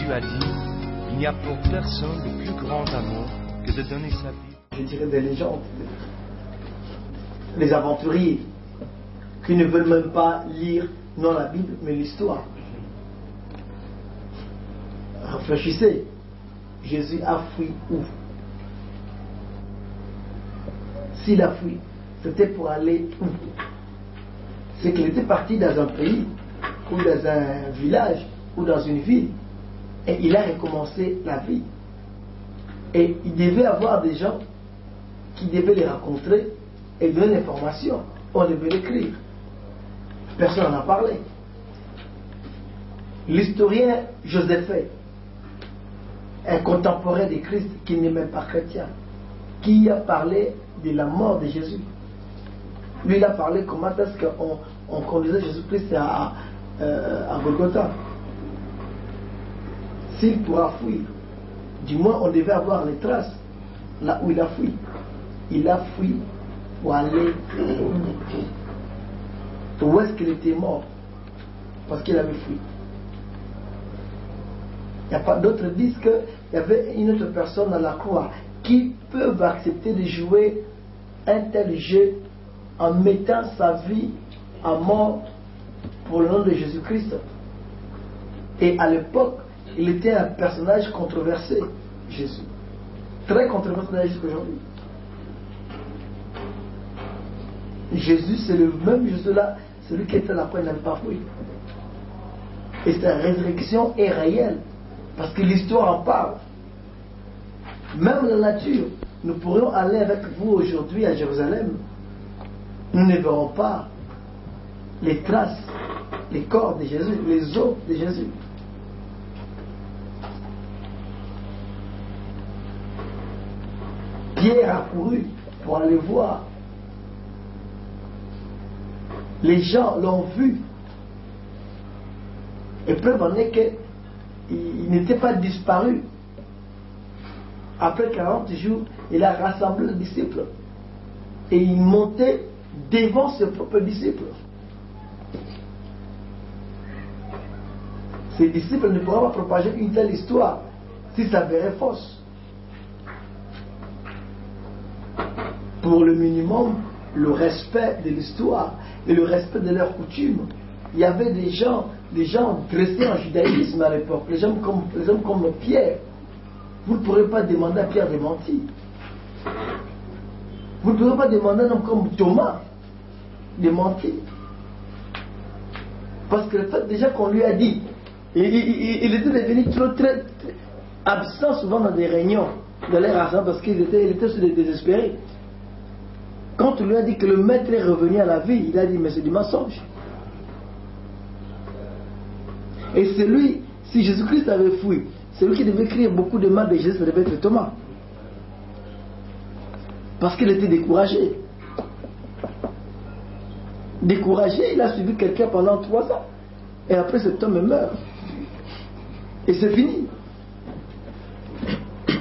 Jésus a dit, il n'y a pour personne de plus grand amour que de donner sa vie. Je dirais des légendes, des aventuriers qui ne veulent même pas lire non la Bible mais l'histoire. Réfléchissez, Jésus a fui où? S'il a fui, c'était pour aller où? C'est qu'il était parti dans un pays ou dans un village ou dans une ville et il a recommencé la vie. Et il devait avoir des gens qui devaient les rencontrer et donner l'information. On devait l'écrire. Personne n'en a parlé. L'historien Joséphée, un contemporain de Christ qui n'est même pas chrétien, qui a parlé de la mort de Jésus. Lui, il a parlé comment est-ce qu'on conduisait Jésus-Christ à Golgotha. S'il pourra fuir, du moins on devait avoir les traces là où il a fui. Il a fui pour aller où est-ce qu'il était mort? Parce qu'il avait fui. Il n'y a pas d'autres disent qu'il y avait une autre personne à la croix qui peut accepter de jouer un tel jeu en mettant sa vie à mort pour le nom de Jésus-Christ. Et à l'époque, il était un personnage controversé, Jésus. Très controversé jusqu'aujourd'hui. Jésus, c'est le même Jésus-là, celui qui était à la croix, il n'avait pas fui. Et sa résurrection est réelle, parce que l'histoire en parle. Même la nature, nous pourrions aller avec vous aujourd'hui à Jérusalem. Nous ne verrons pas les traces, les corps de Jésus, les os de Jésus. Pierre a couru pour aller voir. Les gens l'ont vu. Et preuve en est qu'il n'était pas disparu. Après 40 jours, il a rassemblé les disciples. Et il montait devant ses propres disciples. Ses disciples ne pourraient pas propager une telle histoire si ça s'avérait fausse. Pour le minimum, le respect de l'histoire et le respect de leurs coutumes. Il y avait des gens dressés en judaïsme à l'époque, les hommes comme Pierre. Vous ne pourrez pas demander à Pierre de mentir. Vous ne pourrez pas demander à un homme comme Thomas de mentir. Parce que le fait déjà qu'on lui a dit, il était devenu très absent souvent dans des réunions de l'air rassemblés parce qu'il était désespéré. Quand on lui a dit que le maître est revenu à la vie, il a dit mais c'est du mensonge. Et celui, si Jésus-Christ avait fui, celui qui devait écrire beaucoup de mal de Jésus, ça devait être Thomas. Parce qu'il était découragé. Découragé, il a suivi quelqu'un pendant 3 ans. Et après cet homme meurt. Et c'est fini.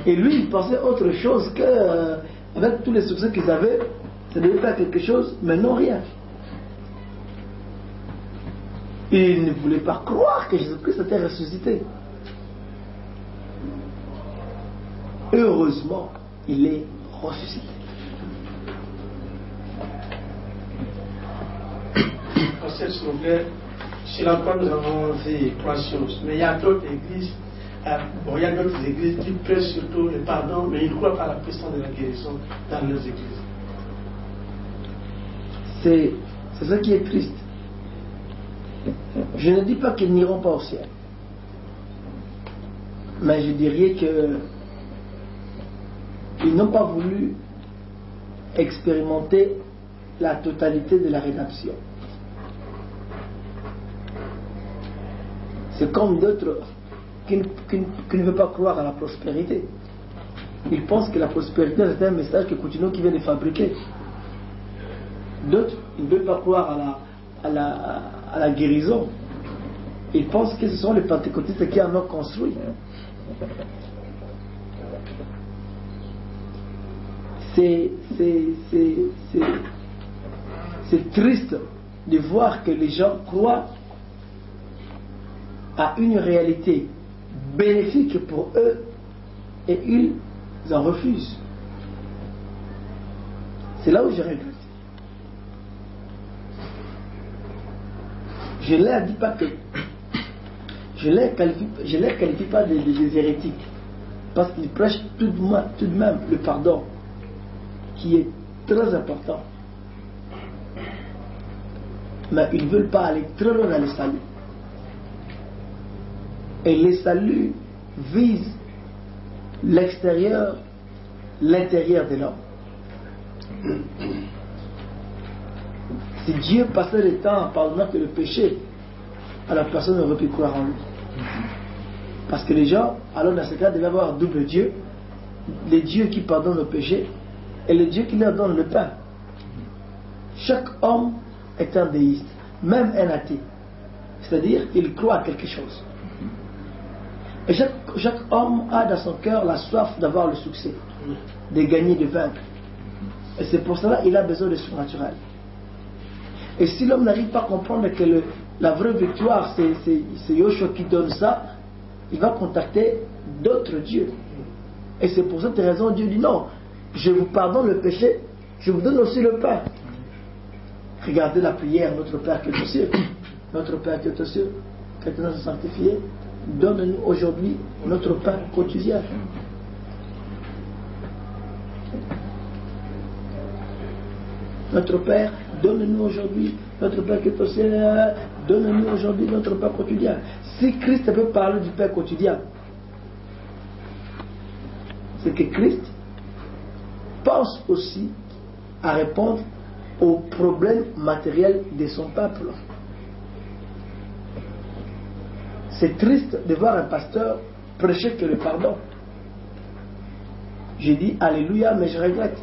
Et lui, il pensait autre chose que, avec tous les succès qu'ils avaient, ça devait faire quelque chose, mais non rien. Et il ne voulait pas croire que Jésus-Christ était ressuscité. Heureusement, il est ressuscité. S'il vous plaît, sur la croix, nous avons vu 3 choses. Mais il y a d'autres églises, qui prêchent surtout le pardon, mais ils ne croient pas à la puissance de la guérison dans leurs églises. C'est ça qui est triste. Je ne dis pas qu'ils n'iront pas au ciel. Mais je dirais qu'ils n'ont pas voulu expérimenter la totalité de la rédemption. C'est comme d'autres qui ne veulent pas croire à la prospérité. Ils pensent que la prospérité c'est un message que Coutinho qui vient de fabriquer. D'autres, ils ne veulent pas croire à la guérison. Ils pensent que ce sont les pentecôtistes qui en ont construit. C'est triste de voir que les gens croient à une réalité bénéfique pour eux et ils en refusent. C'est là où je regrette. Je ne leur dis pas que je ne les qualifie pas des hérétiques, parce qu'ils prêchent tout de même le pardon, qui est très important. Mais ils ne veulent pas aller très loin dans le salut. Et le salut vise l'extérieur, l'intérieur de l'homme. Si Dieu passait le temps à pardonner que le péché, alors personne n'aurait pu croire en lui. Parce que les gens, alors dans ce cas, devaient avoir un double Dieu, le Dieu qui pardonne le péché et le Dieu qui leur donne le pain. Chaque homme est un déiste, même un athée. C'est-à-dire, il croit à quelque chose. Et chaque homme a dans son cœur la soif d'avoir le succès, de gagner, de vaincre. Et c'est pour cela qu'il a besoin de surnaturel. Et si l'homme n'arrive pas à comprendre que la vraie victoire, c'est Yoshua qui donne ça, il va contacter d'autres dieux. Et c'est pour cette raison Dieu dit non, je vous pardonne le péché, je vous donne aussi le pain. Regardez la prière, notre Père qui est aux cieux. Notre Père qui est aux cieux, que tu nous sanctifié, donne-nous aujourd'hui notre pain quotidien. Notre Père, donne-nous aujourd'hui notre pain qui est au ciel, donne-nous aujourd'hui notre pain quotidien. Si Christ peut parler du pain quotidien, c'est que Christ pense aussi à répondre aux problèmes matériels de son peuple. C'est triste de voir un pasteur prêcher que le pardon. J'ai dit Alléluia, mais je regrette.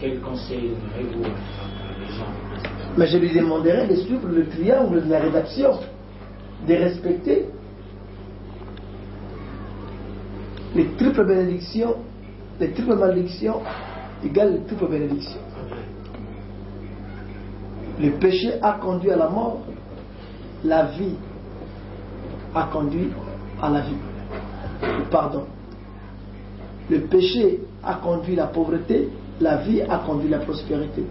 Quel conseil donnerez-vous à les gens? Mais je lui demanderai de suivre le triangle de la rédaction, de respecter les triples bénédictions, les triples malédictions égale les triples bénédictions. Le péché a conduit à la mort, la vie a conduit à la vie. Pardon. Le péché a conduit à la pauvreté, la vie a conduit à la prospérité.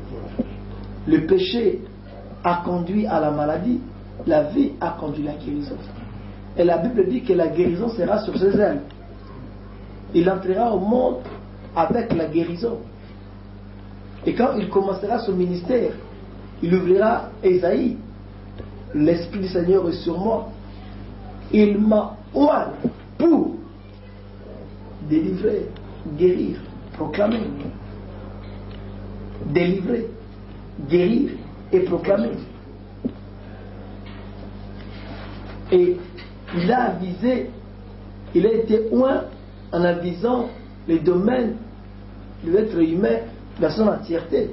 Le péché a conduit à la maladie, la vie a conduit à la guérison. Et la Bible dit que la guérison sera sur ses ailes. Il entrera au monde avec la guérison. Et quand il commencera son ministère, il ouvrira Ésaïe. L'Esprit du Seigneur est sur moi. Il m'a oint pour délivrer, guérir, proclamer. Délivrer, guérir et proclamer. Et il a avisé, il a été oint en avisant les domaines de l'être humain dans son entièreté.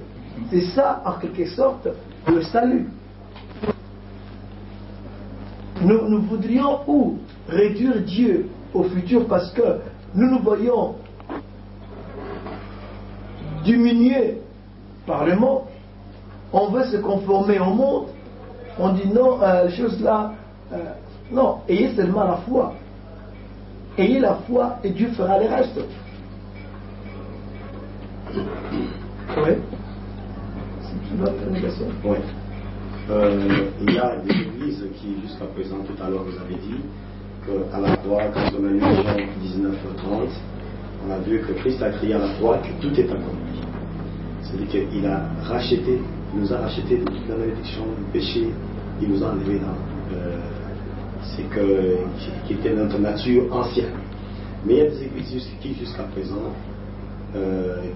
C'est ça, en quelque sorte, le salut. Nous voudrions réduire Dieu au futur parce que nous voyons diminuer par le monde. On veut se conformer au monde. On dit non, les choses là, non, ayez seulement la foi. Ayez la foi et Dieu fera le reste. Oui. C'est une autre question. Oui. Il y a des églises qui, jusqu'à présent, tout à l'heure, vous avez dit qu'à la croix, quand on a lu Jean 19:30, on a vu que Christ a crié à la croix que tout est accompli. C'est-à-dire qu'il a racheté, il nous a racheté de toute la malédiction, du péché, il nous a enlevé dans qui était notre nature ancienne. Mais il y a des églises qui, jusqu'à présent,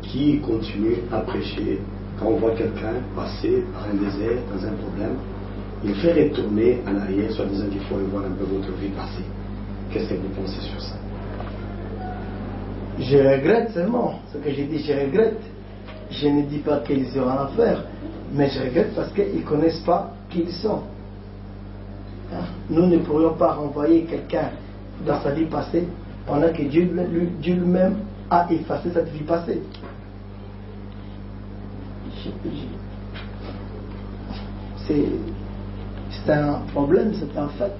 qui continuent à prêcher. Quand on voit quelqu'un passer par un désert, dans un problème, il fait retourner en arrière, soit disant qu'il faut voir un peu votre vie passer. Qu'est-ce que vous pensez sur ça? Je regrette seulement ce que j'ai dit, je regrette. Je ne dis pas qu'ils seront en enfer, mais je regrette parce qu'ils ne connaissent pas qui ils sont. Nous ne pourrions pas renvoyer quelqu'un dans sa vie passée pendant que Dieu lui-même a effacé cette vie passée. C'est un problème, c'est un fait.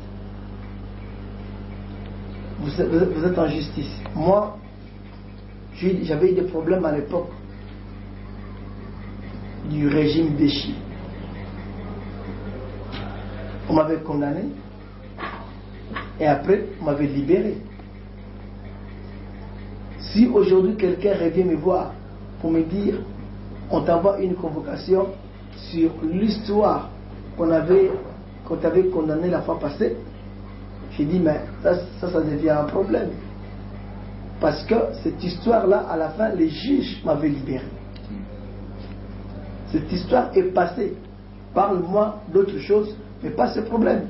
vous êtes en justice. Moi, j'avais eu des problèmes à l'époque du régime Vichy. On m'avait condamné et après on m'avait libéré. Si aujourd'hui quelqu'un revient me voir pour me dire on t'envoie une convocation sur l'histoire qu'on t'avait condamné la fois passée, j'ai dit mais ça devient un problème. Parce que cette histoire-là, à la fin, les juges m'avaient libéré. Cette histoire est passée. Parle-moi d'autre chose, mais pas ce problème.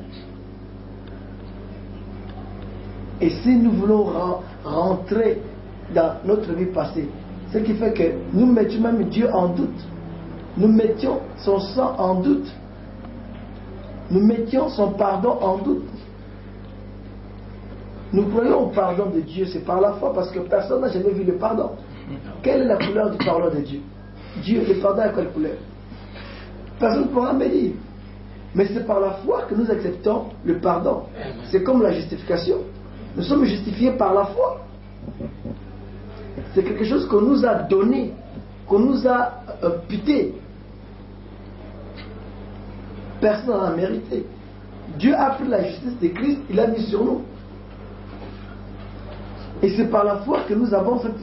Et si nous voulons rentrer dans notre vie passée, ce qui fait que nous mettions même Dieu en doute. Nous mettions son sang en doute. Nous mettions son pardon en doute. Nous croyons au pardon de Dieu, c'est par la foi, parce que personne n'a jamais vu le pardon. Quelle est la couleur du pardon de Dieu? Dieu, le pardon à quelle couleur? Personne ne pourra me dire. Mais c'est par la foi que nous acceptons le pardon. C'est comme la justification. Nous sommes justifiés par la foi. C'est quelque chose qu'on nous a donné, qu'on nous a pité. Personne n'en a mérité. Dieu a pris la justice de Christ, il l'a mis sur nous. Et c'est par la foi que nous avons cette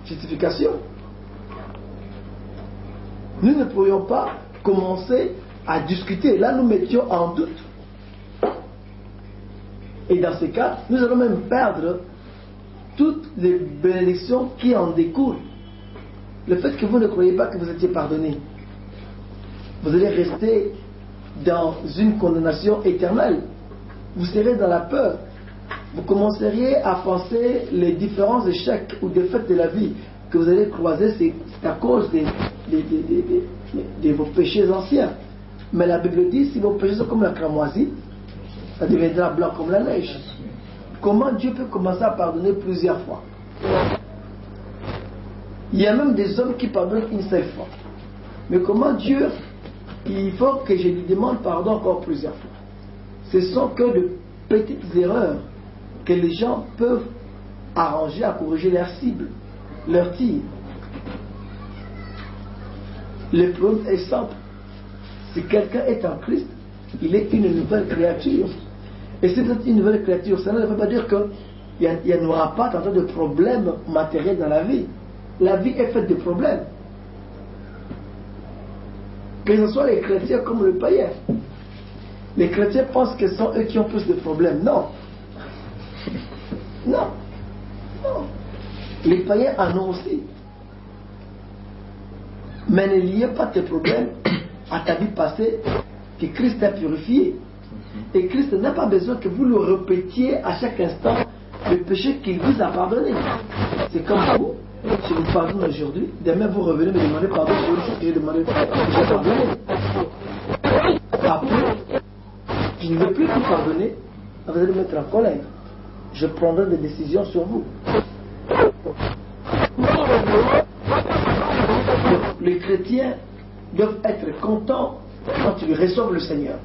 justification. Nous ne pourrions pas commencer à discuter. Là, nous mettions en doute. Et dans ce cas, nous allons même perdre toutes les bénédictions qui en découlent. Le fait que vous ne croyez pas que vous étiez pardonné, vous allez rester dans une condamnation éternelle. Vous serez dans la peur. Vous commenceriez à penser les différents échecs ou défaites de la vie que vous allez croiser, c'est à cause de vos péchés anciens. Mais la Bible dit, si vos péchés sont comme la cramoisie, ça deviendra blanc comme la neige. Comment Dieu peut commencer à pardonner plusieurs fois? Il y a même des hommes qui pardonnent une seule fois. Mais comment Dieu, il faut que je lui demande pardon encore plusieurs fois? Ce sont que de petites erreurs que les gens peuvent arranger à corriger leur cible, leur tir. Le problème est simple. Si quelqu'un est en Christ, il est une nouvelle créature. Et si vous êtes une nouvelle créature, ça ne veut pas dire qu'il n'y aura pas tant de problèmes matériels dans la vie. La vie est faite de problèmes. Que ce soit les chrétiens comme les païens. Les chrétiens pensent que ce sont eux qui ont plus de problèmes. Non. Non. Non. Les païens en ont aussi. Mais ne liez pas tes problèmes à ta vie passée que Christ a purifié. Et Christ n'a pas besoin que vous le répétiez à chaque instant le péché qu'il vous a pardonné. C'est comme vous, je vous pardonne aujourd'hui, demain vous revenez me demander pardon pour une chose que j'ai demandé, que j'ai pardonné. Après, je ne veux plus vous pardonner, vous allez me mettre en colère. Je prendrai des décisions sur vous. Les chrétiens doivent être contents quand ils reçoivent le Seigneur.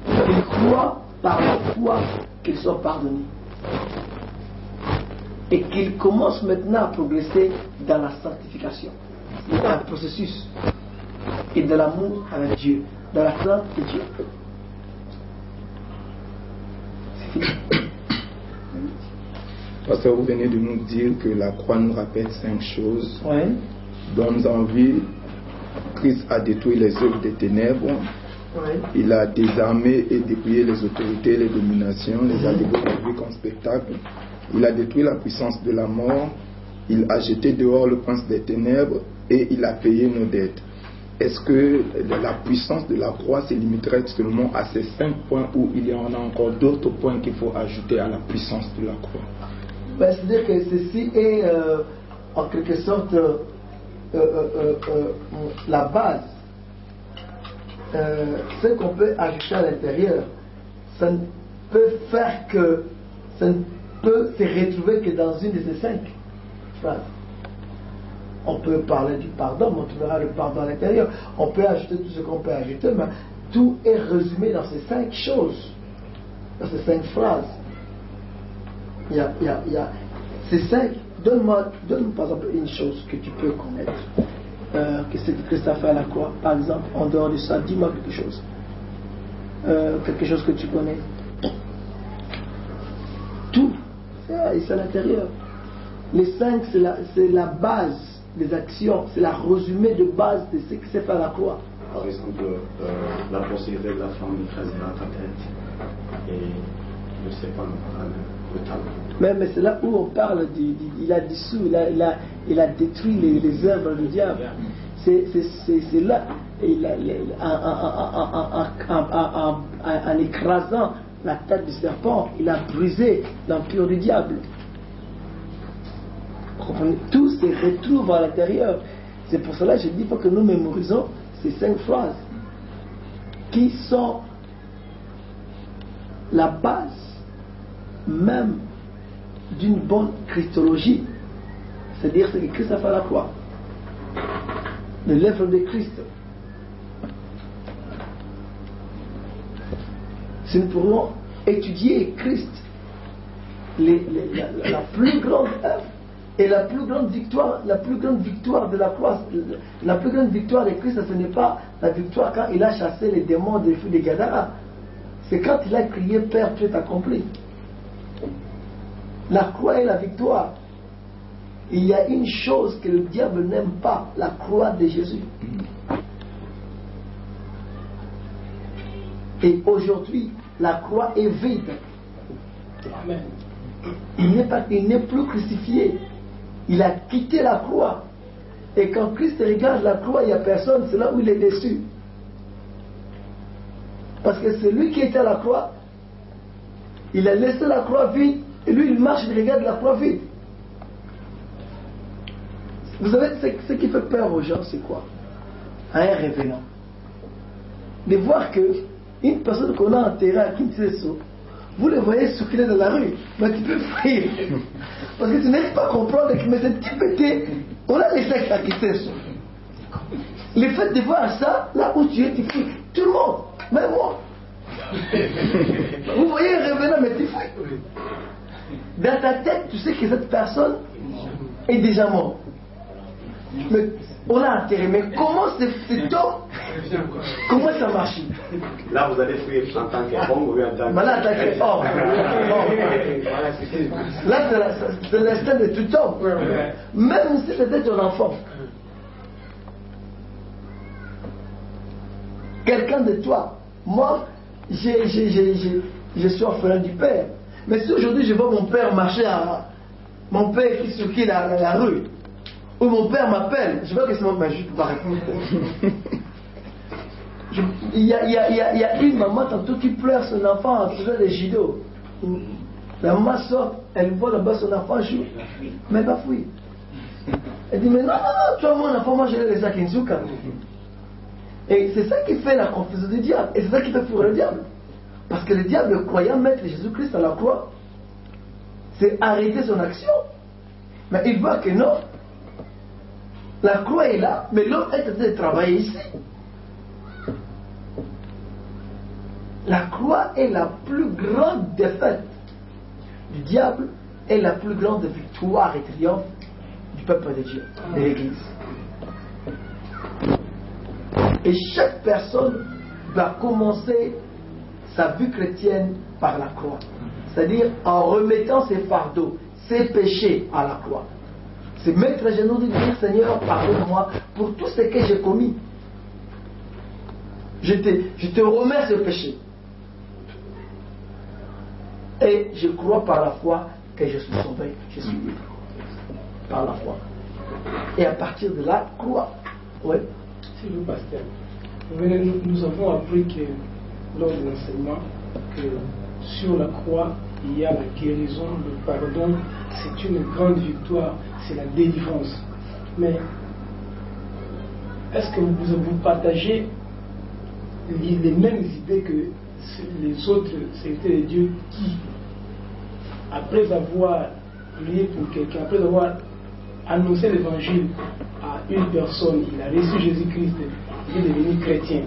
Ils croient par la foi qu'ils sont pardonnés. Et qu'ils commencent maintenant à progresser dans la sanctification. C'est un processus. Et de l'amour avec Dieu. Dans la crainte de Dieu. C'est fini. Pasteur, vous venez de nous dire que la croix nous rappelle 5 choses. Ouais. Donne envie. Christ a détruit les œuvres des ténèbres. Ouais. Il a désarmé et dépouillé les autorités, les dominations, les a dévoilés comme spectacle. Il a détruit la puissance de la mort. Il a jeté dehors le prince des ténèbres et il a payé nos dettes. Est-ce que la puissance de la croix se limiterait seulement à ces 5 points ou il y en a encore d'autres points qu'il faut ajouter à la puissance de la croix? C'est-à-dire que ceci est en quelque sorte la base. Ce qu'on peut ajouter à l'intérieur, ça ne peut faire que, ça ne peut se retrouver que dans une de ces 5 phrases. On peut parler du pardon, mais on trouvera le pardon à l'intérieur. On peut ajouter tout ce qu'on peut ajouter, mais tout est résumé dans ces 5 choses, dans ces 5 phrases. C'est 5. Donne-moi par exemple une chose que tu peux connaître. Que c'est que Christ a fait à la croix, par exemple. En dehors de ça, dis-moi quelque chose. Quelque chose que tu connais. Tout. C'est à l'intérieur. Les 5, c'est la base des actions. C'est la résumé de base de ce qui s'est fait à la croix. Par exemple, la procédure de la femme écrasée dans ta tête et je ne sais pas, le talent. Mais c'est là où on parle, il a dissous, il a détruit les œuvres du diable. C'est là, en écrasant la tête du serpent, il a brisé l'empire du diable. Tout se retrouve à l'intérieur. C'est pour cela que je dis que nous mémorisons ces 5 phrases qui sont la base même d'une bonne christologie, c'est-à-dire ce que Christ a fait à la croix, de l'œuvre de Christ. Si nous pourrions étudier Christ, la plus grande œuvre et la plus grande victoire de la croix, la plus grande victoire de Christ, ce n'est pas la victoire quand il a chassé les démons des fils de Gadara, c'est quand il a crié Père, tout est accompli. La croix est la victoire. Il y a une chose que le diable n'aime pas, la croix de Jésus. Et aujourd'hui, la croix est vide. Amen. Il n'est plus crucifié. Il a quitté la croix. Et quand Christ regarde la croix, il n'y a personne, c'est là où il est déçu. Parce que celui qui était à la croix, il a laissé la croix vide, et lui il marche, il regarde la croix vide. Vous savez, ce qui fait peur aux gens, c'est quoi? À un révélant. De voir que une personne qu'on a enterrée à Kinshasa, vous le voyez circuler dans la rue, mais tu peux fuir. Parce que tu n'arrives pas à comprendre que mais cette type était, on a laissé à Kinshasa. Le fait de voir ça, là où tu es, tu fuis. Tout le monde, même moi. Vous voyez un révélant, mais tu fuis. Dans ta tête, tu sais que cette personne est déjà morte. Mais on a enterré. Mais comment cet homme, comment ça marche? Là, vous allez fuir en tant qu'homme ou en tant que... Là, en tant qu'homme. Là, c'est l'instinct de tout homme. Même si c'était ton enfant. Quelqu'un de toi. Moi, je suis orphelin du père. Mais si aujourd'hui je vois mon père marcher mon père qui circule dans la rue, ou mon père m'appelle, je vois que c'est mon père, je ne peux pas répondre. Il y a une maman tantôt qui pleure son enfant en faisant des judo. La maman sort, elle voit là-bas son enfant joue, mais elle va fuir. Elle dit, mais non, toi mon enfant, moi je l'ai laissé à Kinsuka. Et c'est ça qui fait la confusion du diable. Et c'est ça qui fait fuir le diable. Parce que le diable, croyant mettre Jésus-Christ à la croix, c'est arrêter son action. Mais il voit que non. La croix est là, mais l'homme est en train de travailler ici. La croix est la plus grande défaite du diable et la plus grande victoire et triomphe du peuple de Dieu, de l'Église. Et chaque personne doit commencer sa vie chrétienne par la croix. C'est-à-dire en remettant ses fardeaux, ses péchés à la croix. C'est mettre à genoux et dire Seigneur, pardonne-moi pour tout ce que j'ai commis. Je te remets ce péché. Et je crois par la foi que je suis sauvé, je suis libre. Par la foi. Et à partir de là, crois. Oui. Si vous, pasteur, nous avons appris que lors de l'enseignement que sur la croix, il y a la guérison, le pardon, c'est une grande victoire, c'est la délivrance. Mais est-ce que vous partagez les mêmes idées que les autres serviteurs de Dieu qui, après avoir prié pour quelqu'un, après avoir annoncé l'évangile à une personne, il a reçu Jésus-Christ, il est devenu chrétien.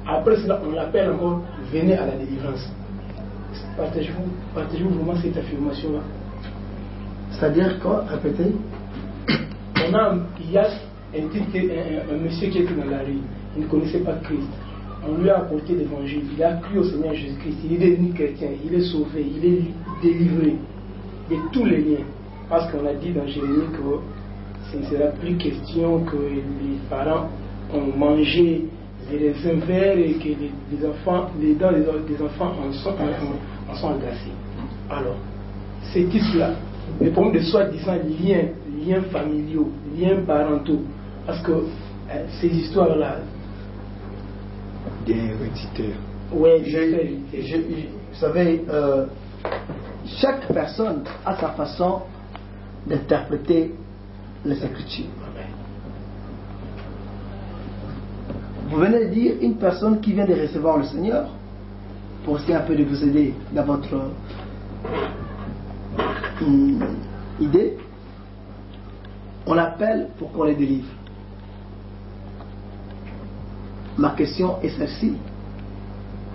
Après cela, on l'appelle encore, venez à la délivrance. Partagez-vous vraiment cette affirmation-là? C'est-à-dire quoi? Répétez. Il y a un monsieur qui était dans la rue, il ne connaissait pas Christ. On lui a apporté l'évangile, il a cru au Seigneur Jésus-Christ, il est devenu chrétien, il est sauvé, il est délivré de tous les liens. Parce qu'on a dit dans Jérémie que ce ne sera plus question que les parents ont mangé les raisins verts et que les dents des enfants en sont agacées. Alors, ces titres-là, les problèmes de soi-disant liens familiaux, liens parentaux, parce que ces histoires-là. Des héréditaires. Oui, vous savez, chaque personne a sa façon d'interpréter les Écritures. Vous venez de dire une personne qui vient de recevoir le Seigneur, pour essayer un peu de vous aider dans votre idée, on l'appelle pour qu'on les délivre. Ma question est celle-ci.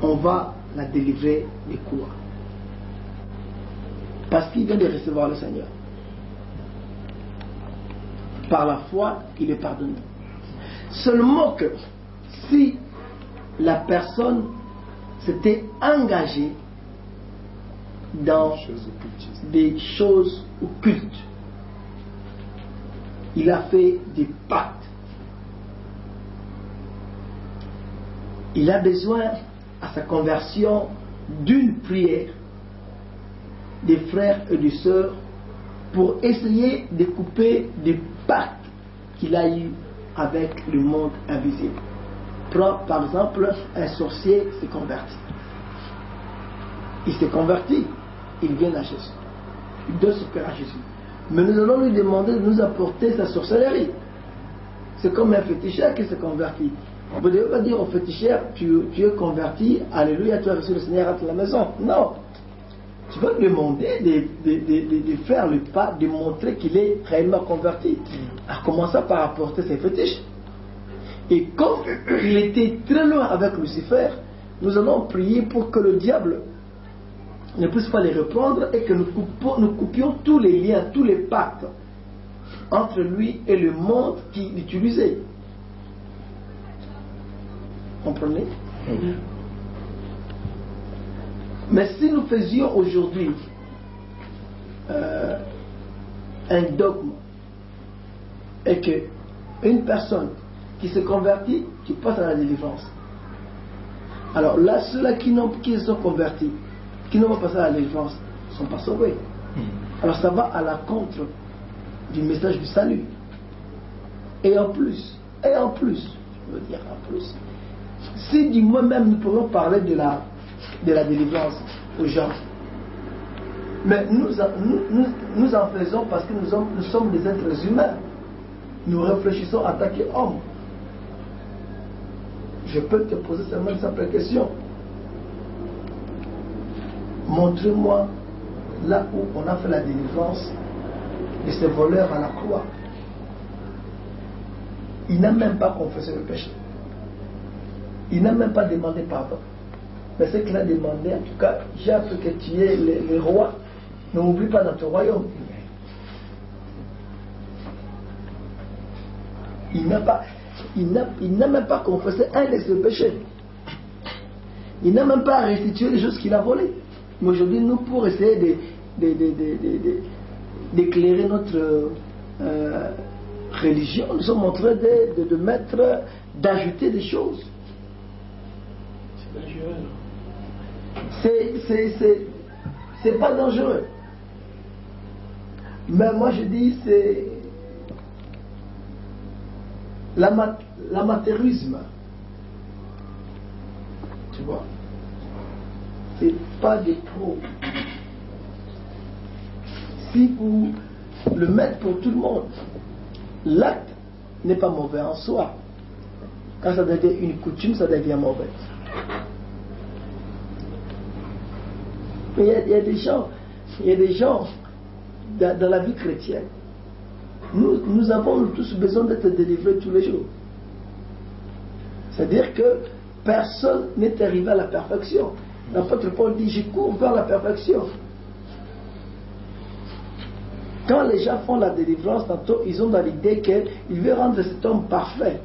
On va la délivrer de quoi? Parce qu'il vient de recevoir le Seigneur. Par la foi, il est pardonné. Seulement que si la personne s'était engagée dans des choses occultes, il a fait des pactes, il a besoin à sa conversion d'une prière des frères et des sœurs pour essayer de couper des pactes qu'il a eu avec le monde invisible. Par exemple, un sorcier s'est converti. Il s'est converti, il vient à Jésus. Il doit se faire à Jésus. Mais nous allons lui demander de nous apporter sa sorcellerie. C'est comme un féticheur qui s'est converti. On ne peut pas dire au féticheur, tu es converti, alléluia, tu as reçu le Seigneur à la maison. Non. Tu vas lui demander de faire le pas, de montrer qu'il est réellement converti. À commencer par apporter ses fétiches. Et comme il était très loin avec Lucifer, nous allons prier pour que le diable ne puisse pas les reprendre et que nous coupions tous les liens, tous les pactes entre lui et le monde qu'il utilisait. Comprenez? Mais si nous faisions aujourd'hui un dogme et que une personne qui se convertit, qui passe à la délivrance, alors là, ceux-là qui se sont convertis, qui n'ont pas passé à la délivrance, ne sont pas sauvés. Alors ça va à l'encontre du message du salut. Et en plus, je veux dire en plus, si du moins même nous pourrions parler de la délivrance aux gens, mais nous en faisons parce que nous sommes des êtres humains. Nous réfléchissons en tant qu'hommes. Je peux te poser seulement une simple question. Montrez-moi là où on a fait la délivrance de ces voleurs à la croix. Il n'a même pas confessé le péché. Il n'a même pas demandé pardon. Mais ce qu'il a demandé, en tout cas, j'ai appris que tu es le roi, ne m'oublie pas dans ton royaume. Il n'a même pas confessé un de ses péchés. Il n'a même pas restitué les choses qu'il a volées. Mais aujourd'hui, nous, pour essayer d'éclairer notre religion, nous sommes en train d'ajouter des choses. C'est pas dangereux. Mais moi je dis c'est l'amateurisme. Tu vois, c'est pas des pros. Si vous le mettez pour tout le monde, l'acte n'est pas mauvais en soi. Quand ça devient une coutume, ça devient mauvais. Mais il y a des gens dans la vie chrétienne. Nous avons tous besoin d'être délivrés tous les jours. C'est-à-dire que personne n'est arrivé à la perfection. L'apôtre Paul dit, je cours vers la perfection. Quand les gens font la délivrance, tantôt, ils ont dans l'idée qu'il veut rendre cet homme parfait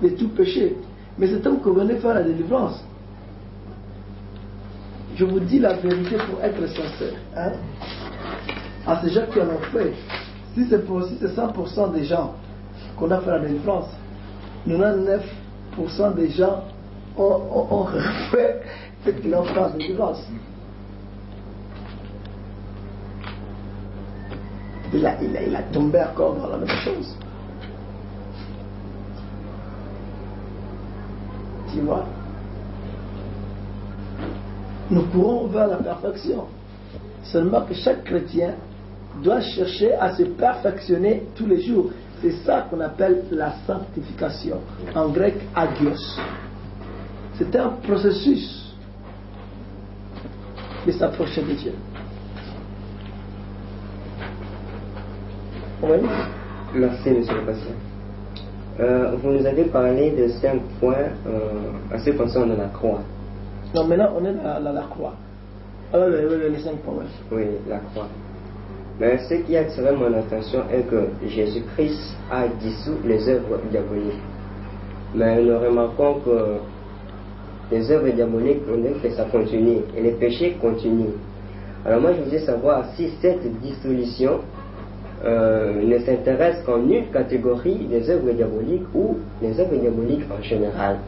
de tout péché. Mais cet homme qu'on venait faire la délivrance, je vous dis la vérité pour être sincère, hein, à ces gens qui en ont fait, si c'est 100% des gens qu'on a fait la délivrance, 99% des gens ont refait ce qu'ils ont fait la délivrance. Il a tombé encore dans la même chose. Tu vois? Nous courons vers la perfection. Seulement que chaque chrétien doit chercher à se perfectionner tous les jours. C'est ça qu'on appelle la sanctification. En grec, agios. C'est un processus de s'approcher de Dieu. Oui. Merci, monsieur le pasteur. Vous nous avez parlé de 5 points à ce qui concerne la croix. Non, maintenant on est à la croix. Alors, les 5 points. Oui, la croix. Mais ce qui a attiré mon attention est que Jésus-Christ a dissous les œuvres diaboliques. Mais nous remarquons que les œuvres diaboliques, on dit que ça continue et les péchés continuent. Alors moi je voudrais savoir si cette dissolution ne s'intéresse qu'en une catégorie des œuvres diaboliques ou les œuvres diaboliques en général.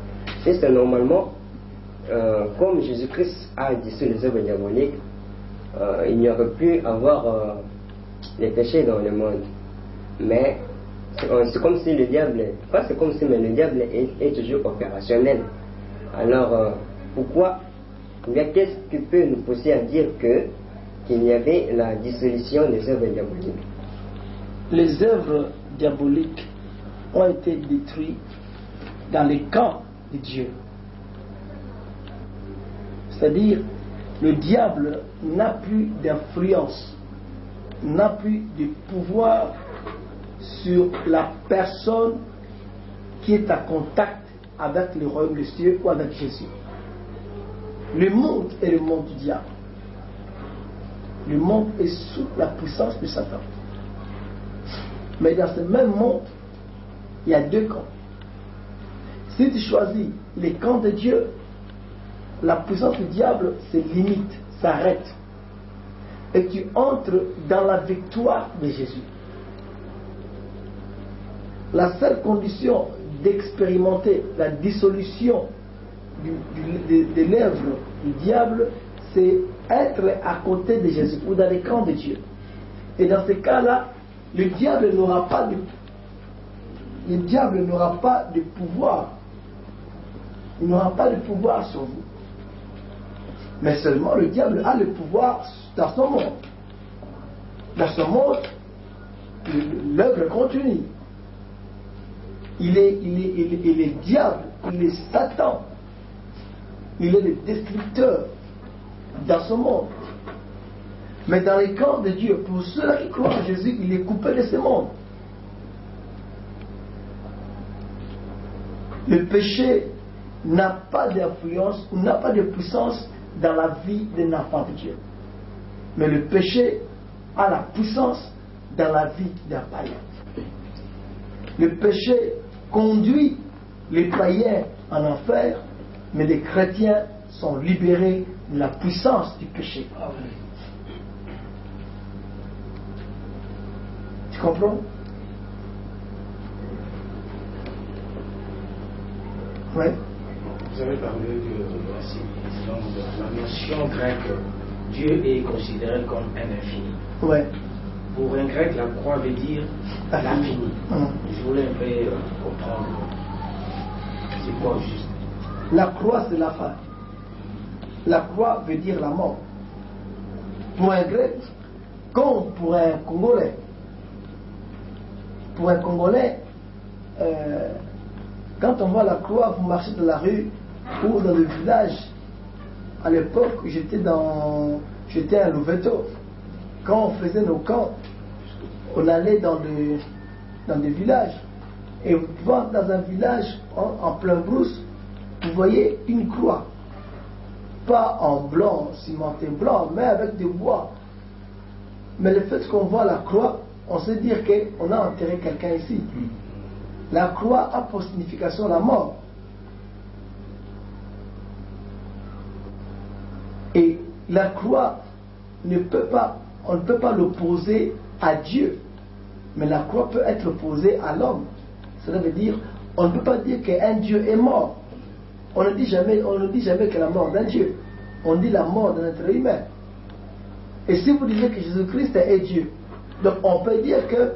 Si c'est normalement, comme Jésus-Christ a dissous les œuvres diaboliques, il n'y aurait pu avoir les péchés dans le monde. Mais c'est comme si le diable, pas c'est comme si, mais le diable est toujours opérationnel. Alors pourquoi, qu'est-ce qui peut nous pousser à dire qu'il y avait la dissolution des œuvres diaboliques? Les œuvres diaboliques ont été détruites dans les camps de Dieu. C'est-à-dire, le diable n'a plus d'influence, n'a plus de pouvoir sur la personne qui est en contact avec le royaume des cieux ou avec Jésus. Le monde est le monde du diable. Le monde est sous la puissance de Satan. Mais dans ce même monde, il y a 2 camps. Si tu choisis les camps de Dieu, la puissance du diable se limite, s'arrête. Et tu entres dans la victoire de Jésus. La seule condition d'expérimenter la dissolution de l'œuvre du diable, c'est être à côté de Jésus ou dans les camps de Dieu. Et dans ces cas-là, le diable n'aura pas de pouvoir. Il n'aura pas de pouvoir sur vous. Mais seulement le diable a le pouvoir dans son monde. Dans son monde, l'œuvre continue. Il est diable, il est Satan. Il est le destructeur dans ce monde. Mais dans les camps de Dieu, pour ceux qui croient en Jésus, il est coupé de ce monde. Le péché n'a pas d'influence ou n'a pas de puissance dans la vie d'un enfant de Dieu. Mais le péché a la puissance dans la vie d'un païen. Le péché conduit les païens en enfer, mais les chrétiens sont libérés de la puissance du péché. Tu comprends? Oui. Vous avez parlé de la notion grecque, Dieu est considéré comme un infini. Oui. Pour un grec, la croix veut dire l'infini. Je voulais un peu comprendre. C'est quoi juste? La croix, c'est la fin. La croix veut dire la mort. Pour un grec, comme pour un Congolais. Pour un Congolais, quand on voit la croix, vous marchez dans la rue ou dans le village. À l'époque, j'étais à Louveto. Quand on faisait nos camps, on allait dans des villages. Et vous pouvez dans un village en plein brousse, vous voyez une croix. Pas en blanc, cimenté blanc, mais avec du bois. Mais le fait qu'on voit la croix, on sait dire qu'on a enterré quelqu'un ici. La croix a pour signification la mort. Et la croix on ne peut pas l'opposer à Dieu. Mais la croix peut être opposée à l'homme. Cela veut dire, on ne peut pas dire qu'un Dieu est mort. On ne dit jamais que la mort d'un Dieu. On dit la mort d'un être humain. Et si vous disiez que Jésus-Christ est Dieu, donc on peut dire que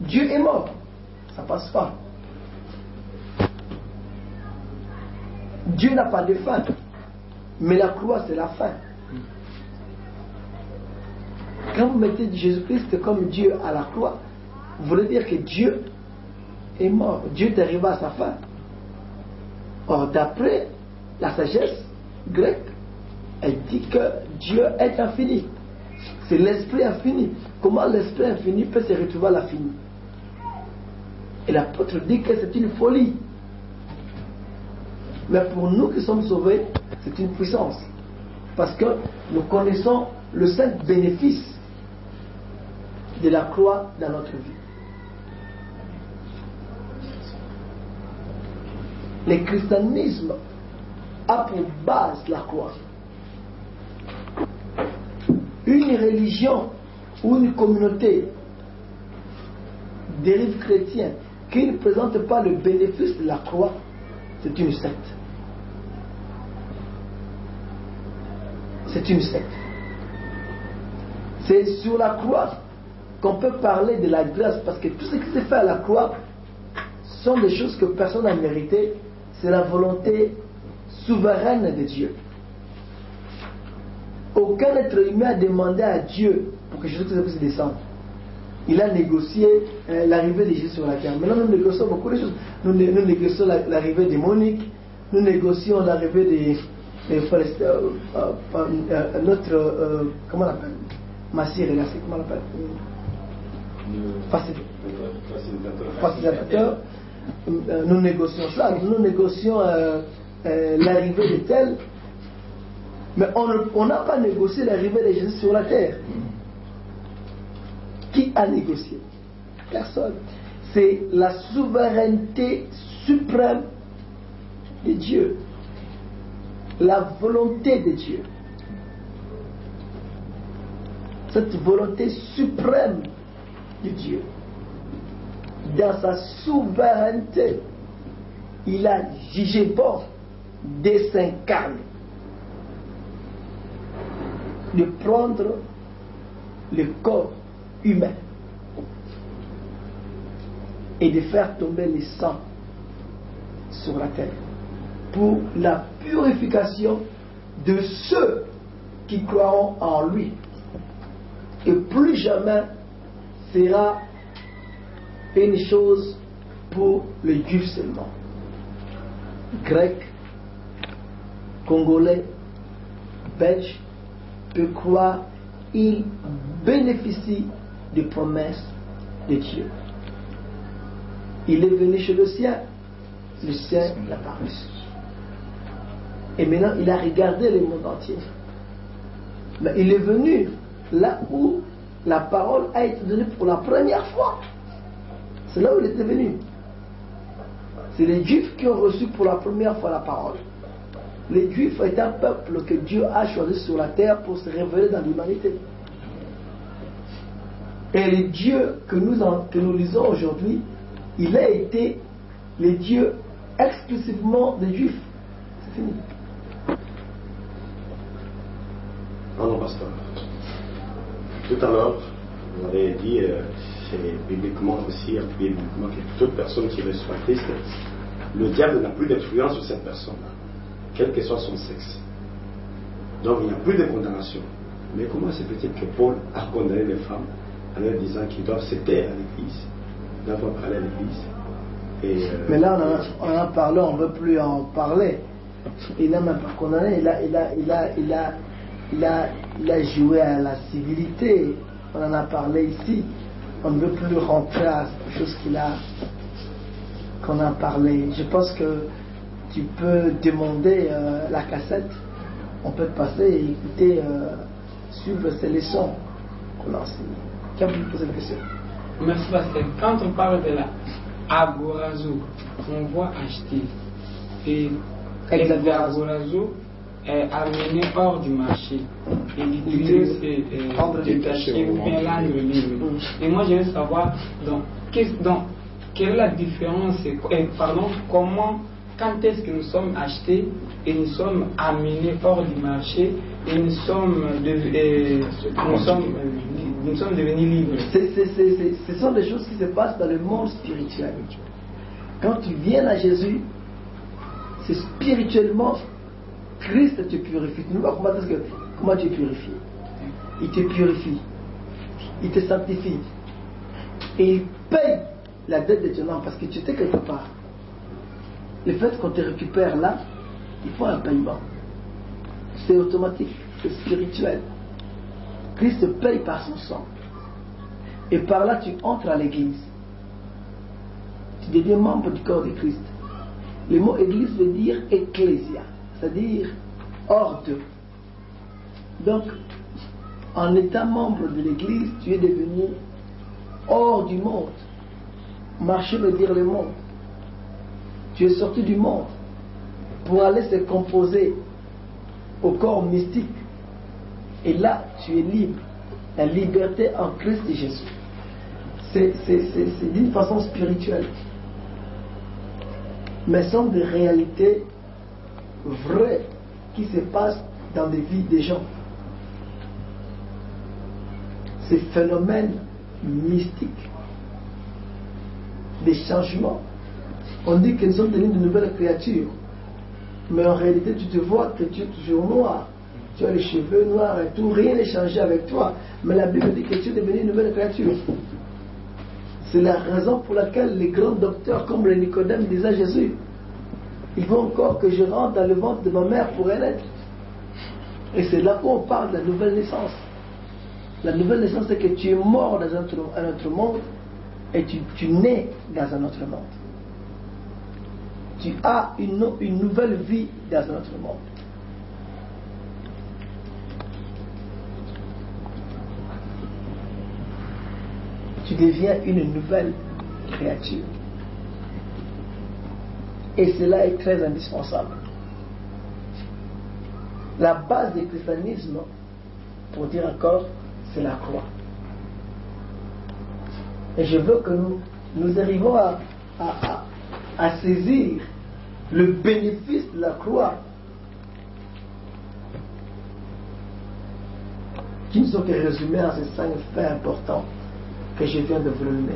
Dieu est mort. Ça passe pas. Dieu n'a pas de fin. Mais la croix, c'est la fin. Quand vous mettez Jésus-Christ comme Dieu à la croix, vous voulez dire que Dieu est mort. Dieu est arrivé à sa fin. Or, d'après la sagesse grecque, elle dit que Dieu est infini. C'est l'esprit infini. Comment l'esprit infini peut se retrouver à l'infini? Et l'apôtre dit que c'est une folie. Mais pour nous qui sommes sauvés, c'est une puissance. Parce que nous connaissons le saint bénéfice de la croix dans notre vie. Le christianisme a pour base la croix. Une religion ou une communauté dérive chrétienne qui ne présente pas le bénéfice de la croix, c'est une secte. C'est une secte. C'est sur la croix qu'on peut parler de la grâce, parce que tout ce qui s'est fait à la croix sont des choses que personne n'a mérité. C'est la volonté souveraine de Dieu. Aucun être humain a demandé à Dieu pour que Jésus puisse descendre. Il a négocié l'arrivée de Jésus sur la terre. Maintenant, nous négocions beaucoup de choses. Nous négocions l'arrivée démonique, nous négocions l'arrivée notre comment on l'appelle, Massir, comment on l'appelle, facilitateur. Nous négocions ça, nous négocions l'arrivée de tel, mais on n'a pas négocié l'arrivée de Jésus sur la terre. Qui a négocié? Personne. C'est la souveraineté suprême de Dieu, la volonté de Dieu. Cette volonté suprême de Dieu, dans sa souveraineté, il a jugé bon de s'incarner, de prendre le corps humain et de faire tomber le sang sur la terre pour la purification de ceux qui croiront en lui. Et plus jamais sera une chose pour les Juifs seulement. Grecs, Congolais, Belges peuvent croire, ils bénéficient des promesses de Dieu. Il est venu chez le sien l'a pas reçu. Et maintenant, il a regardé le monde entier. Mais il est venu là où la parole a été donnée pour la première fois. C'est là où il était venu. C'est les Juifs qui ont reçu pour la première fois la parole. Les Juifs étaient un peuple que Dieu a choisi sur la terre pour se révéler dans l'humanité. Et le Dieu que nous lisons aujourd'hui, il a été le Dieu exclusivement des Juifs. C'est fini. Pardon, pasteur. Tout à l'heure, vous avez dit, c'est bibliquement aussi, appuyé bibliquement, que toute personne qui reçoit Christ, le diable n'a plus d'influence sur cette personne-là, quel que soit son sexe. Donc il n'y a plus de condamnation. Mais comment c'est possible que Paul a condamné les femmes en leur disant qu'ils doivent se taire à l'église, ils doivent pas parler à l'église? Mais là, on en a parlé, on ne veut plus en parler. Il n'a même pas condamné, il a joué à la civilité. On en a parlé ici. On ne veut plus rentrer à quelque chose qu'on a parlé. Je pense que tu peux demander la cassette. On peut passer et écouter, suivre ces leçons. qu'on a enseigné. Qui a voulu poser la question? Merci Pasteur. Quand on parle de la agorazo, on voit acheter. Et l'agorazo est amené hors du marché. Et l'utiliser c'est détaché ou bien l'âne libre. Et moi je veux savoir quelle est la différence quand est-ce que nous sommes achetés et nous sommes amenés hors du marché et nous sommes devenus libres. Ce sont des choses qui se passent dans le monde spirituel. Quand tu viens à Jésus, c'est spirituellement Christ te purifie. Tu ne vois pas comment tu es purifié. Il te purifie. Il te sanctifie. Et il paye la dette de ton âme parce que tu étais quelque part. Le fait qu'on te récupère là, il faut un paiement. C'est automatique, c'est spirituel. Christ paye par son sang. Et par là, tu entres à l'église. Tu deviens membre du corps de Christ. Le mot église veut dire ecclésia, c'est-à-dire hors d'eux. Donc, en étant membre de l'église, tu es devenu hors du monde. Marcher veut dire le monde. Tu es sorti du monde pour aller se composer au corps mystique. Et là, tu es libre. La liberté en Christ Jésus. C'est d'une façon spirituelle. Mais ce sont des réalités vraies qui se passent dans les vies des gens. Ces phénomènes mystiques, des changements. On dit que nous sommes devenus de nouvelles créatures. Mais en réalité, tu te vois que tu es toujours noir. Tu as les cheveux noirs et tout. Rien n'est changé avec toi. Mais la Bible dit que tu es devenu une nouvelle créature. C'est la raison pour laquelle les grands docteurs comme le Nicodème disaient à Jésus, il faut encore que je rentre dans le ventre de ma mère pour naître. Et c'est là où on parle de la nouvelle naissance. La nouvelle naissance, c'est que tu es mort dans un autre monde et tu nais dans un autre monde. Tu as une nouvelle vie dans un autre monde. Tu deviens une nouvelle créature. Et cela est très indispensable. La base du christianisme, pour dire encore, c'est la croix. Et je veux que nous arrivons à saisir le bénéfice de la croix, qui ne sont que résumés dans ces 5 faits importants que je viens de vous donner.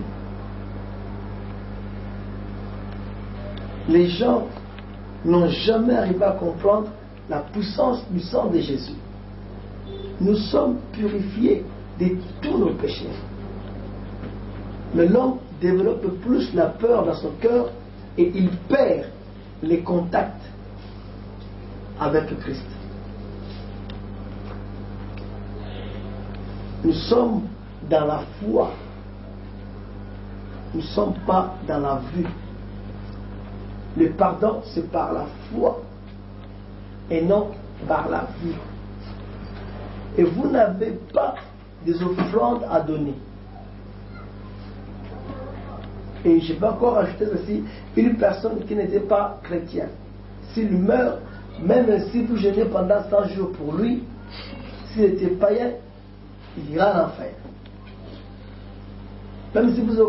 Les gens n'ont jamais arrivé à comprendre la puissance du sang de Jésus. Nous sommes purifiés de tous nos péchés. Mais l'homme développe plus la peur dans son cœur et il perd les contacts avec le Christ. Nous sommes dans la foi. Nous ne sommes pas dans la vue. Le pardon, c'est par la foi et non par la vue. Et vous n'avez pas des offrandes à donner. Et je vais encore ajouter ceci, une personne qui n'était pas chrétienne, s'il meurt, même si vous jeûnez pendant 100 jours pour lui, s'il était païen, il ira à l'enfer. Même si vous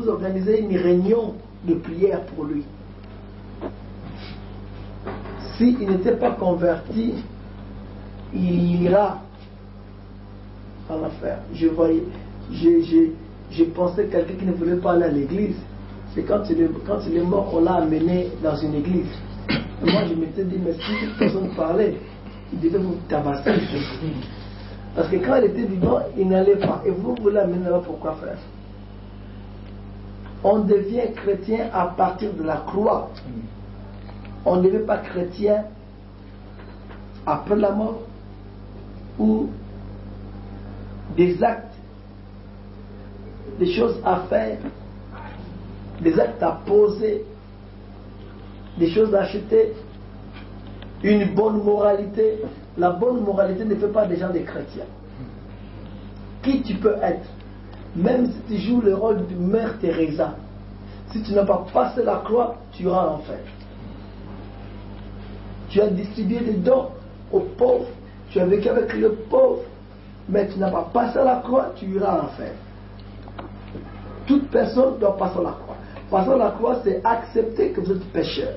organisez une réunion de prière pour lui, s'il n'était pas converti, il ira à l'enfer. Je pensais que quelqu'un qui ne voulait pas aller à l'église, c'est quand il est mort, on l'a amené dans une église. Et moi je m'étais dit, mais si cette personne parlait, il devait vous tabasser. Parce que quand il était vivant, il n'allait pas. Et vous voulez amener là, pourquoi faire? On devient chrétien à partir de la croix. On ne devient pas chrétien après la mort ou des actes, des choses à faire, des actes à poser, des choses à acheter, une bonne moralité. La bonne moralité ne fait pas des gens des chrétiens. qui tu peux être. Même si tu joues le rôle de Mère Teresa, si tu n'as pas passé la croix, tu iras en enfer. Tu as distribué des dons aux pauvres, tu as vécu avec le pauvre, mais tu n'as pas passé la croix, tu iras en enfer. Toute personne doit passer la croix. Passer la croix, c'est accepter que vous êtes pécheur.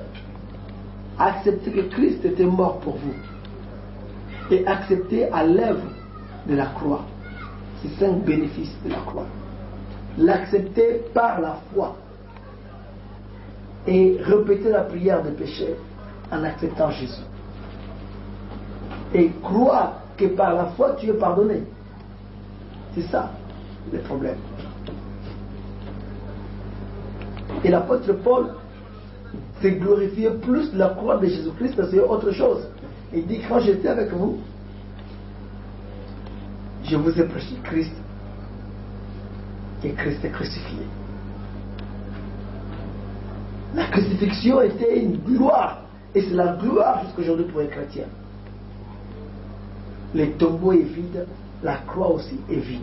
Accepter que Christ était mort pour vous. Et accepter à l'œuvre de la croix. C'est 5 bénéfices de la croix. L'accepter par la foi. Et répéter la prière des pécheurs en acceptant Jésus. Et croire que par la foi tu es pardonné. C'est ça le problème. Et l'apôtre Paul s'est glorifié plus de la croix de Jésus-Christ que c'est autre chose. Il dit, quand j'étais avec vous, je vous ai prêché Christ et Christ est crucifié. La crucifixion était une gloire et c'est la gloire jusqu'aujourd'hui pour les chrétiens. Le tombeau est vide, la croix aussi est vide.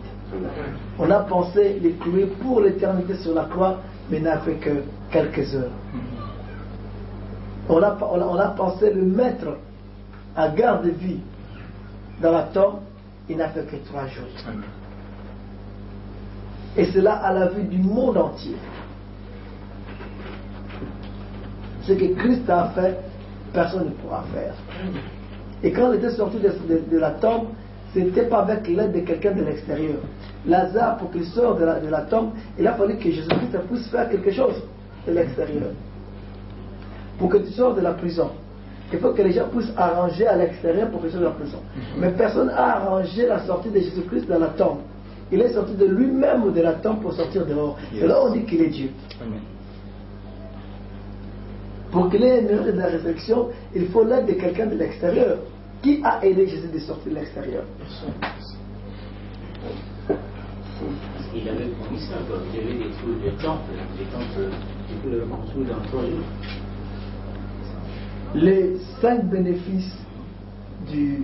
On a pensé les clouer pour l'éternité sur la croix, mais n'a fait que quelques heures. On a pensé le mettre à garde de vie dans la tombe, il n'a fait que 3 jours. Et cela à la vue du monde entier. Ce que Christ a fait, personne ne pourra faire. Et quand il était sorti de la tombe, ce n'était pas avec l'aide de quelqu'un de l'extérieur. Lazare, pour qu'il sorte de la tombe, il a fallu que Jésus-Christ puisse faire quelque chose de l'extérieur. Pour que tu sortes de la prison, il faut que les gens puissent arranger à l'extérieur pour que tu sortes de la prison. Mais personne n'a arrangé la sortie de Jésus-Christ dans la tombe. Il est sorti de lui-même de la tombe pour sortir dehors. Et là, on dit qu'il est Dieu. Amen. Pour qu'il ait une heure de la résurrection, il faut l'aide de quelqu'un de l'extérieur. Qui a aidé Jésus de sortir de l'extérieur? Il avait promis ça, il devait détruire le temple, il pouvait le construire dans 3 jours. Les 5 bénéfices de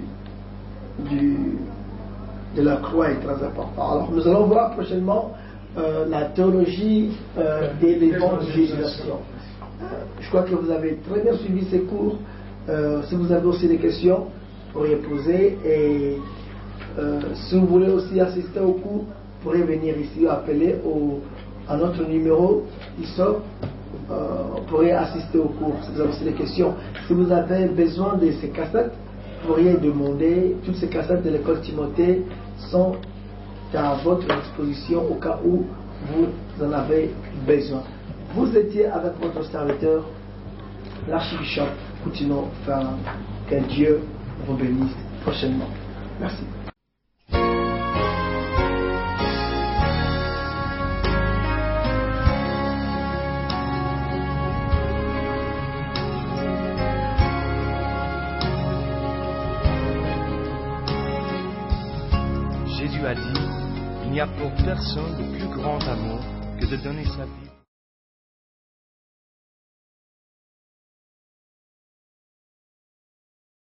la croix est très important. Alors nous allons voir prochainement la théologie de l'évangélisation. Je crois que vous avez très bien suivi ces cours. Si vous avez aussi des questions, vous pourriez poser. Et si vous voulez aussi assister au cours, vous pourrez venir ici appeler à notre numéro qui sort. Vous pourrez assister au cours si vous avez aussi des questions. Si vous avez besoin de ces cassettes, vous pourriez demander. Toutes ces cassettes de l'école Timothée sont à votre disposition au cas où vous en avez besoin. Vous étiez avec votre serviteur, l'archibishop Coutinho Ferrand. Que Dieu vous bénisse prochainement. Merci. Jésus a dit, il n'y a pour personne de plus grand amour que de donner sa vie.